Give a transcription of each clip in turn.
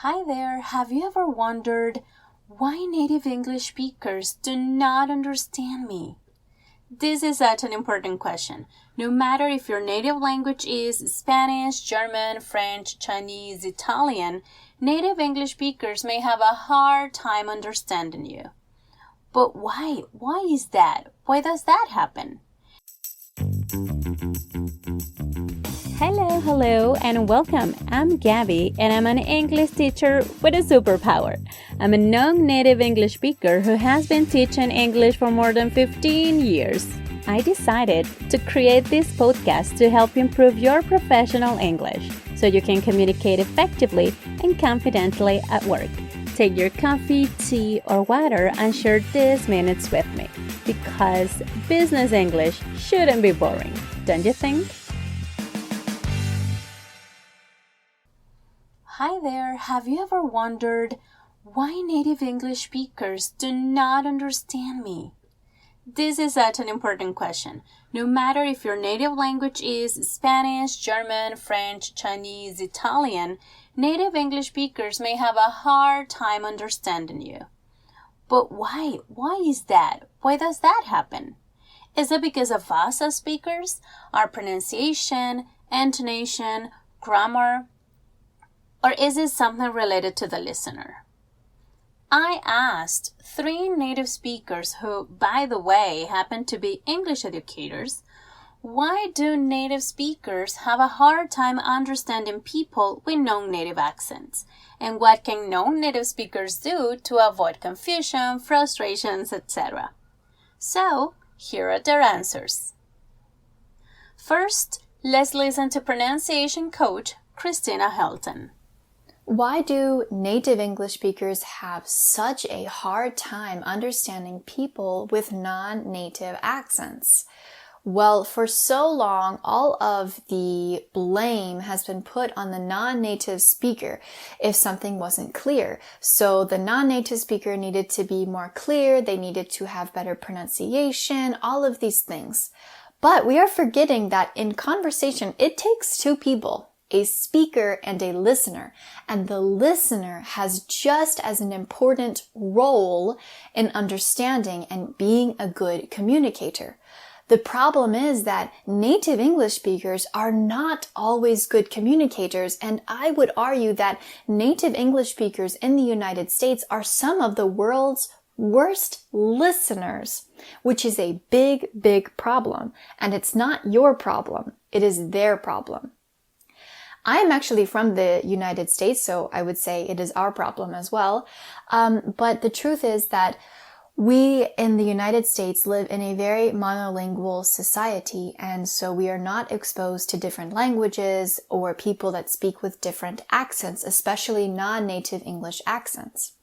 Hi there, have you ever wondered why native English speakers do not understand me? This is such an important question. No matter if your native language is Spanish, German, French, Chinese, Italian, native English speakers may have a hard time understanding you. But why? Why is that? Why does that happen? Hello, and welcome. I'm Gabby, and I'm an English teacher with a superpower. I'm a non-native English speaker who has been teaching English for more than 15 years. I decided to create this podcast to help improve your professional English so you can communicate effectively and confidently at work. Take your coffee, tea, or water and share these minutes with me because business English shouldn't be boring, don't you think? Hi there, have you ever wondered why native English speakers do not understand me? This is such an important question. No matter if your native language is Spanish, German, French, Chinese, Italian, native English speakers may have a hard time understanding you. But why? Why is that? Why does that happen? Is it because of us as speakers? Our pronunciation, intonation, grammar? Or is it something related to the listener? I asked 3 native speakers who, by the way, happen to be English educators, why do native speakers have a hard time understanding people with non-native accents? And what can non-native speakers do to avoid confusion, frustrations, etc.? So, here are their answers. First, let's listen to pronunciation coach Christina Hilton. Why do native English speakers have such a hard time understanding people with non-native accents? Well, for so long, all of the blame has been put on the non-native speaker if something wasn't clear. So the non-native speaker needed to be more clear, they needed to have better pronunciation, all of these things. But we are forgetting that in conversation, it takes 2 people. A speaker and a listener, and the listener has just as an important role in understanding and being a good communicator. The problem is that native English speakers are not always good communicators, and I would argue that native English speakers in the United States are some of the world's worst listeners, which is a big, big problem, and it's not your problem, it is their problem. I am actually from the United States, so I would say it is our problem as well. But the truth is that we in the United States live in a very monolingual society, and so we are not exposed to different languages or people that speak with different accents, especially non-native English accents.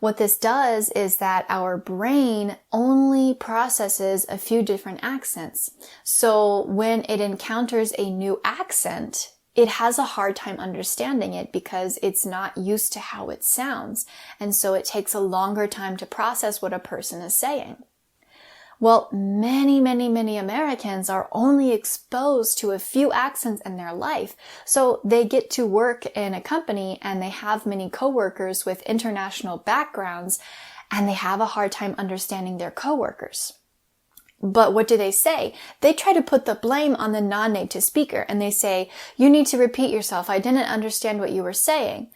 What this does is that our brain only processes a few different accents. So when it encounters a new accent, it has a hard time understanding it because it's not used to how it sounds. And so it takes a longer time to process what a person is saying. Well, many Americans are only exposed to a few accents in their life. So they get to work in a company and they have many coworkers with international backgrounds and they have a hard time understanding their coworkers. But what do they say? They try to put the blame on the non-native speaker and they say, you need to repeat yourself. I didn't understand what you were saying.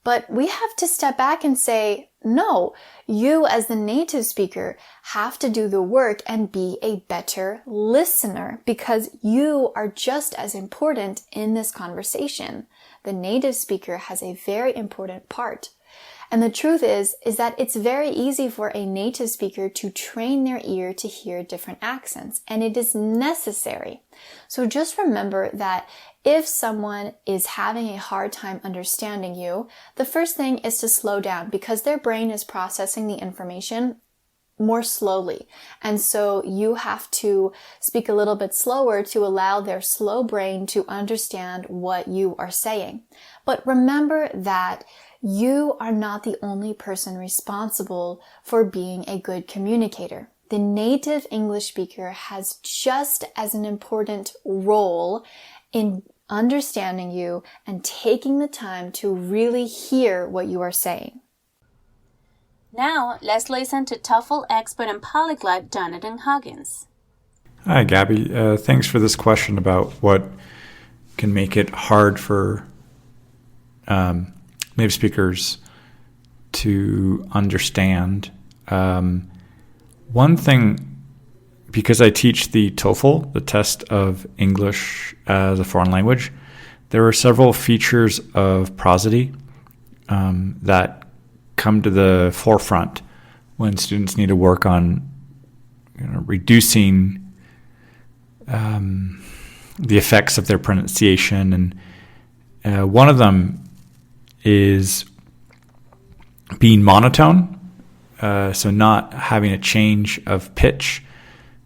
But we have to step back and say, no, you as the native speaker have to do the work and be a better listener because you are just as important in this conversation. The native speaker has a very important part. And the truth is that it's very easy for a native speaker to train their ear to hear different accents, and it is necessary. So just remember that if someone is having a hard time understanding you, the first thing is to slow down because their brain is processing the information more slowly. And so you have to speak a little bit slower to allow their slow brain to understand what you are saying. But remember that you are not the only person responsible for being a good communicator. The native English speaker has just as an important role in understanding you, and taking the time to really hear what you are saying. Now, let's listen to TOEFL expert and polyglot Jonathan Huggin. Hi, Gabby. Thanks for this question about what can make it hard for native speakers to understand. One thing, because I teach the TOEFL, the test of English as a foreign language, there are several features of prosody that come to the forefront when students need to work on reducing the effects of their pronunciation. And one of them is being monotone, so not having a change of pitch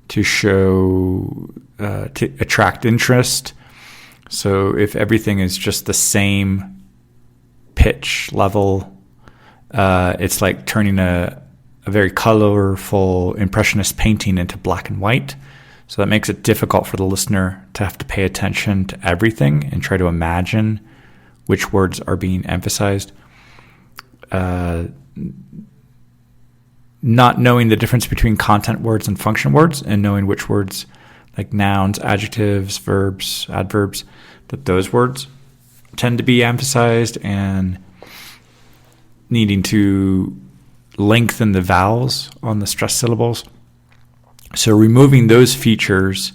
to show, to attract interest. So if everything is just the same pitch level, it's like turning a very colorful impressionist painting into black and white. So that makes it difficult for the listener to have to pay attention to everything and try to imagine which words are being emphasized. Not knowing the difference between content words and function words, and knowing which words, like nouns, adjectives, verbs, adverbs, that those words tend to be emphasized, and needing to lengthen the vowels on the stressed syllables. So removing those features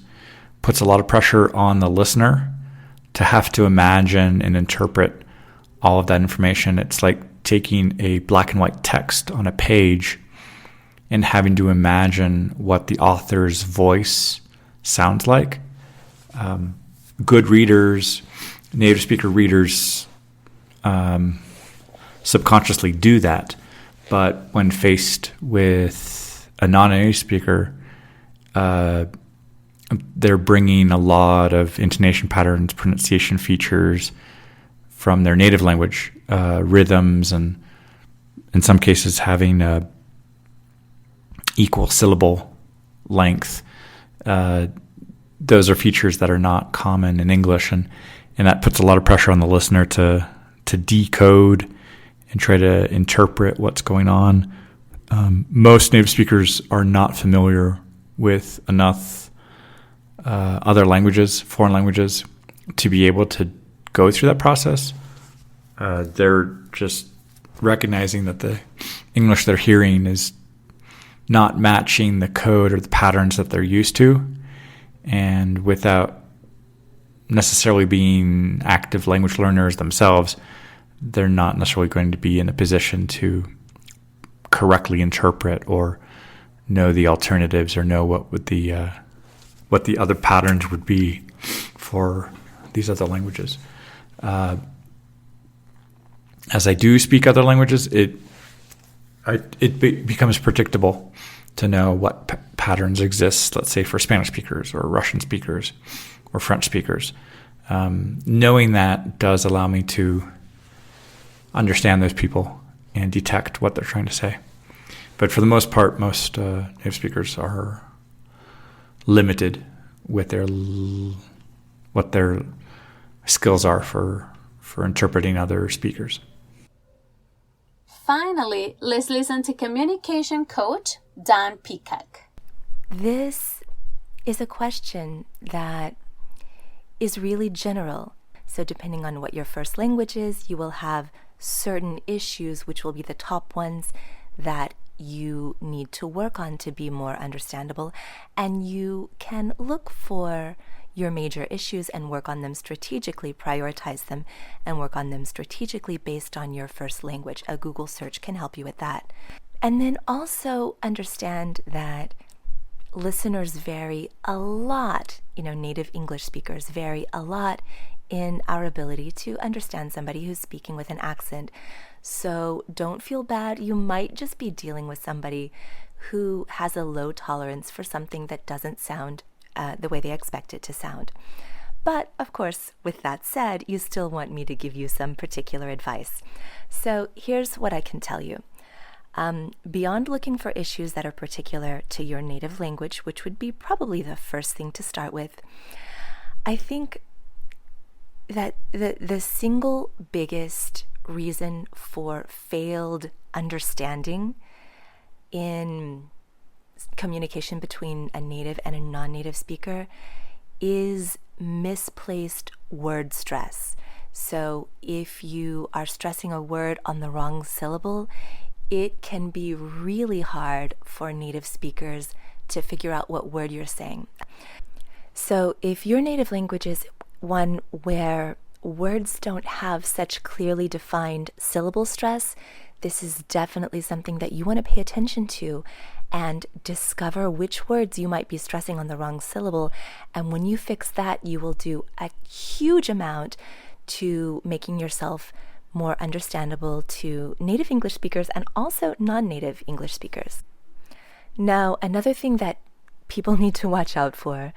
puts a lot of pressure on the listener to have to imagine and interpret all of that information. It's like taking a black and white text on a page and having to imagine what the author's voice sounds like. Good readers, native speaker readers, subconsciously do that. But when faced with a non-native speaker, they're bringing a lot of intonation patterns, pronunciation features from their native language, rhythms, and in some cases having equal syllable length. Those are features that are not common in English, and that puts a lot of pressure on the listener to decode and try to interpret what's going on. Most native speakers are not familiar with enough other languages, foreign languages, to be able to go through that process. They're just recognizing that the English they're hearing is not matching the code or the patterns that they're used to, and without necessarily being active language learners themselves, they're not necessarily going to be in a position to correctly interpret or know the alternatives or know what the other patterns would be for these other languages. As I do speak other languages, it becomes predictable to know what patterns exist, let's say for Spanish speakers or Russian speakers or French speakers. Knowing that does allow me to understand those people and detect what they're trying to say. But for the most part, most native speakers are limited with what their skills are for interpreting other speakers. Finally, let's listen to communication coach Dan Peacock. This is a question that is really general. So depending on what your first language is, you will have certain issues, which will be the top ones that you need to work on to be more understandable. And you can look for your major issues and work on them strategically, prioritize them, and work on them strategically based on your first language. A Google search can help you with that. And then also understand that listeners vary a lot, native English speakers vary a lot in our ability to understand somebody who's speaking with an accent. So don't feel bad. You might just be dealing with somebody who has a low tolerance for something that doesn't sound the way they expect it to sound. But of course, with that said, you still want me to give you some particular advice. So here's what I can tell you. Beyond looking for issues that are particular to your native language, which would be probably the first thing to start with, I think that the single biggest reason for failed understanding in communication between a native and a non-native speaker is misplaced word stress. So if you are stressing a word on the wrong syllable, it can be really hard for native speakers to figure out what word you're saying. So if your native language is one where words don't have such clearly defined syllable stress, this is definitely something that you want to pay attention to and discover which words you might be stressing on the wrong syllable. And when you fix that, you will do a huge amount to making yourself more understandable to native English speakers and also non-native English speakers. Now, another thing that people need to watch out for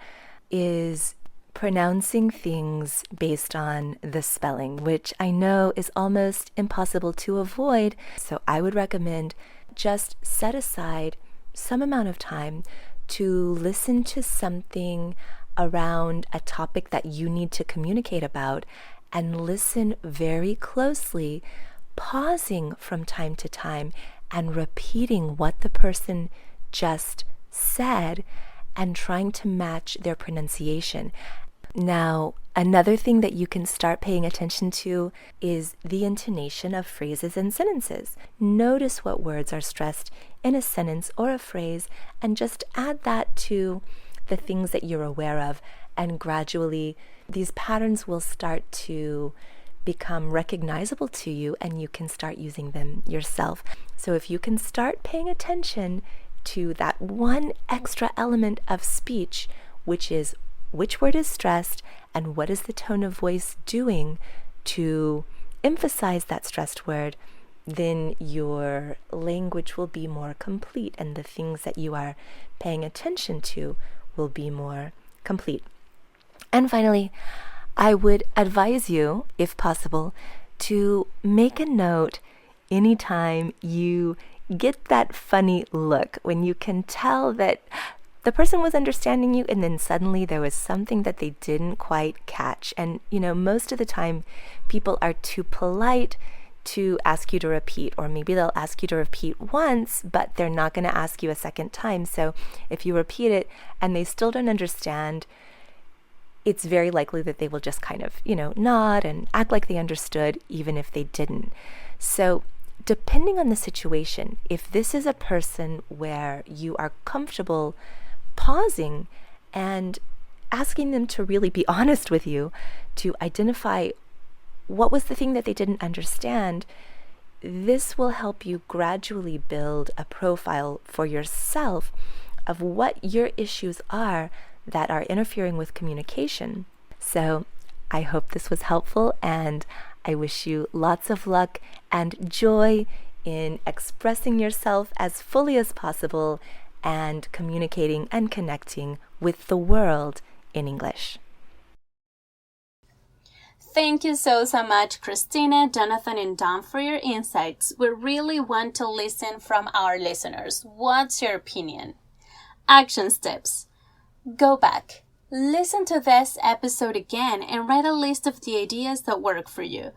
is pronouncing things based on the spelling, which I know is almost impossible to avoid. So I would recommend just set aside some amount of time to listen to something around a topic that you need to communicate about, and listen very closely, pausing from time to time and repeating what the person just said and trying to match their pronunciation. Now, another thing that you can start paying attention to is the intonation of phrases and sentences. Notice what words are stressed in a sentence or a phrase and just add that to the things that you're aware of, and gradually these patterns will start to become recognizable to you and you can start using them yourself. So if you can start paying attention to that one extra element of speech, which is which word is stressed and what is the tone of voice doing to emphasize that stressed word, then your language will be more complete and the things that you are paying attention to will be more complete. And finally, I would advise you, if possible, to make a note anytime you get that funny look, when you can tell that the person was understanding you and then suddenly there was something that they didn't quite catch. And, most of the time people are too polite to ask you to repeat, or maybe they'll ask you to repeat once, but they're not going to ask you a second time. So if you repeat it and they still don't understand, it's very likely that they will just kind of, nod and act like they understood, even if they didn't. So depending on the situation, if this is a person where you are comfortable pausing and asking them to really be honest with you, to identify what was the thing that they didn't understand, this will help you gradually build a profile for yourself of what your issues are that are interfering with communication. So I hope this was helpful, and I wish you lots of luck and joy in expressing yourself as fully as possible and communicating and connecting with the world in English. Thank you so much, Christina, Jonathan, and Don, for your insights. We really want to listen from our listeners. What's your opinion? Action steps. Go back, listen to this episode again, and write a list of the ideas that work for you.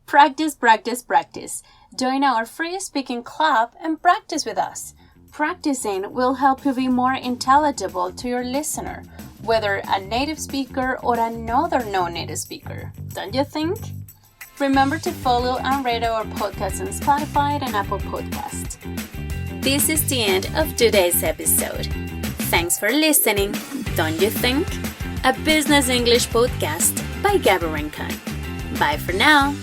Practice, practice, practice. Join our free speaking club and practice with us. Practicing will help you be more intelligible to your listener, whether a native speaker or another non-native speaker. Don't you think? Remember to follow and rate our podcast on Spotify and Apple Podcast. This is the end of today's episode. Thanks for listening. Don't you think? A Business English podcast by Gabby Rincon. Bye for now.